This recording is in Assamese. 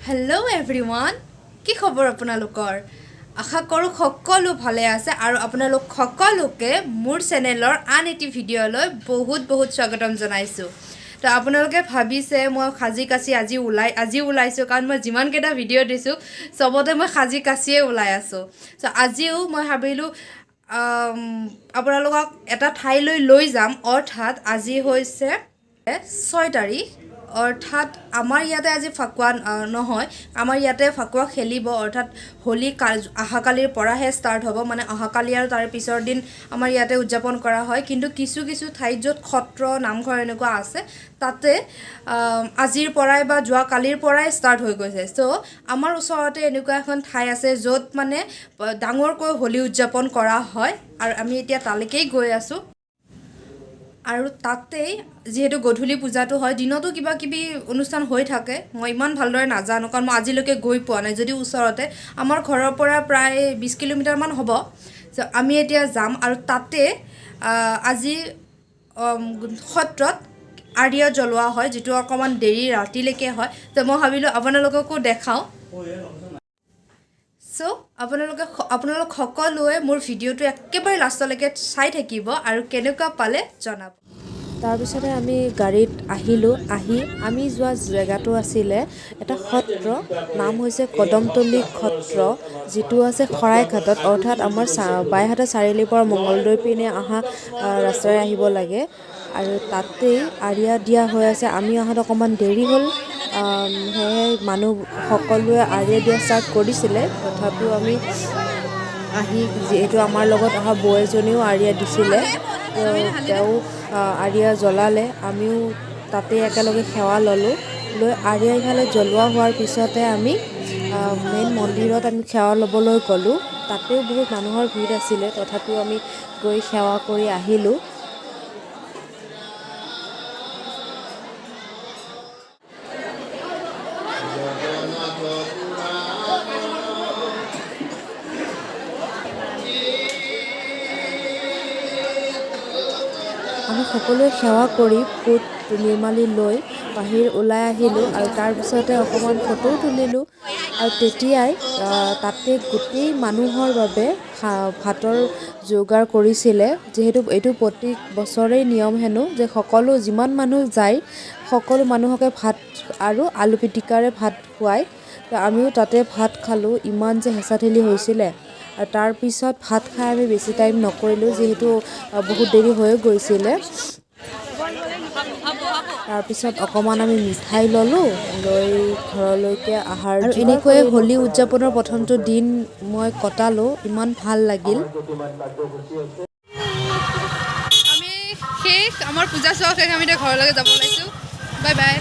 হেল্ল' এভৰিৱান কি খবৰ আপোনালোকৰ আশা কৰোঁ সকলো ভালে আছে আৰু আপোনালোক সকলোকে মোৰ চেনেলৰ আন এটি ভিডিঅ'লৈ বহুত স্বাগতম জনাইছোঁ তো আপোনালোকে ভাবিছে মই সাজি কাচি আজি ওলাইছোঁ কাৰণ মই যিমানকেইটা ভিডিঅ' দিছোঁ চবতে মই সাজি কাচিয়ে ওলাই আছোঁ তো আজিও মই ভাবিলোঁ আপোনালোকক এটা ঠাইলৈ লৈ যাম অৰ্থাৎ আজি হৈছে 6 তাৰিখ অৰ্থাৎ আমাৰ ইয়াতে আজি ফাকুৱা নহয় আমাৰ ইয়াতে ফাকুৱা খেলিব অৰ্থাৎ হোলি অহাকালিৰ পৰাহে ষ্টাৰ্ট হ'ব মানে অহাকালি আৰু তাৰ পিছৰ দিন আমাৰ ইয়াতে উদযাপন কৰা হয় কিন্তু কিছু ঠাইত য'ত সত্ৰ নামঘৰ এনেকুৱা আছে তাতে আজিৰ পৰাই বা যোৱা কালিৰ পৰাই ষ্টাৰ্ট হৈ গৈছে চ' আমাৰ ওচৰতে এনেকুৱা এখন ঠাই আছে য'ত মানে ডাঙৰকৈ হোলি উদযাপন কৰা হয় আৰু আমি এতিয়া তালৈকেই গৈ আছোঁ আৰু তাতেই যেহেতু গধূলি পূজাটো হয় দিনতো কিবা কিবি অনুষ্ঠান হৈ থাকে মই ইমান ভালদৰে নাজানো কাৰণ মই আজিলৈকে গৈ পোৱা নাই যদিও ওচৰতে আমাৰ ঘৰৰ পৰা প্ৰায় 20 কিলোমিটাৰমান হ'ব চ' আমি এতিয়া যাম আৰু তাতে আজি সত্ৰত আৰিয়া জ্বলোৱা হয় যিটো অকণমান দেৰি ৰাতিলৈকে হয় তো মই ভাবিলোঁ আপোনালোককো দেখাওঁ চ' আপোনালোক সকলোৱে মোৰ ভিডিঅ'টো একেবাৰে লাষ্টলৈকে চাই থাকিব আৰু কেনেকুৱা পালে জনাব তাৰপিছতে আমি গাড়ীত আহি আমি যোৱা জেগাটো আছিলে এটা সত্ৰ নাম হৈছে কদমতলী সত্ৰ যিটো আছে শৰাইঘাটত অৰ্থাৎ আমাৰ বাইহাটা চাৰিআলিৰ পৰা মঙলদৈ পিনে অহা ৰাস্তাৰে আহিব লাগে আৰু তাতেই আৰিয়া দিয়া হৈ আছে আমি অহাত অকণমান দেৰি হ'ল সেয়ে মানুহ সকলোৱে আৰিয়া দিয়া ষ্টাৰ্ট কৰিছিলে তথাপিও আমি আহি যিহেতু আমাৰ লগত অহা বৌ এজনীও আৰিয়া দিছিলে তেওঁ আৰিয়া জ্বলালে আমিও তাতে একেলগে সেৱা ল'লোঁ লৈ আৰিয়া ইফালে জ্বলোৱা হোৱাৰ পিছতে আমি মেইন মন্দিৰত আমি সেৱা ল'বলৈ গ'লোঁ তাতেও বহুত মানুহৰ ভিৰ আছিলে তথাপিও আমি গৈ সেৱা কৰি আহিলোঁ আমি সকলোৱে সেৱা কৰি ফুট নিৰ্মালি লৈ বাহিৰ ওলাই আহিলোঁ আৰু তাৰপিছতে অকণমান ফটোও তুলিলোঁ আৰু তেতিয়াই তাতে গোটেই মানুহৰ বাবে ভাতৰ যোগাৰ কৰিছিলে যিহেতু এইটো প্ৰতি বছৰেই নিয়ম হেনো যে যিমান মানুহ যায় সকলো মানুহকে ভাত আৰু আলু পিটিকাৰে ভাত খুৱায় তো আমিও তাতে ভাত খালোঁ ইমান যে হেঁচাঠেলি হৈছিলে আৰু তাৰপিছত ভাত খাই আমি বেছি টাইম নকৰিলোঁ যিহেতু বহুত দেৰি হৈ গৈছিলে তাৰপিছত অকণমান আমি মিঠাই ল'লোঁ লৈ ঘৰলৈকে অহাৰ আৰু এনেকৈয়ে হোলী উদযাপনৰ প্ৰথমটো দিন মই কটালোঁ ইমান ভাল লাগিল আমি শেষ আমাৰ পূজা চোৱা শেষ আমি এতিয়া ঘৰলৈকে যাব ওলাইছোঁ বাই বাই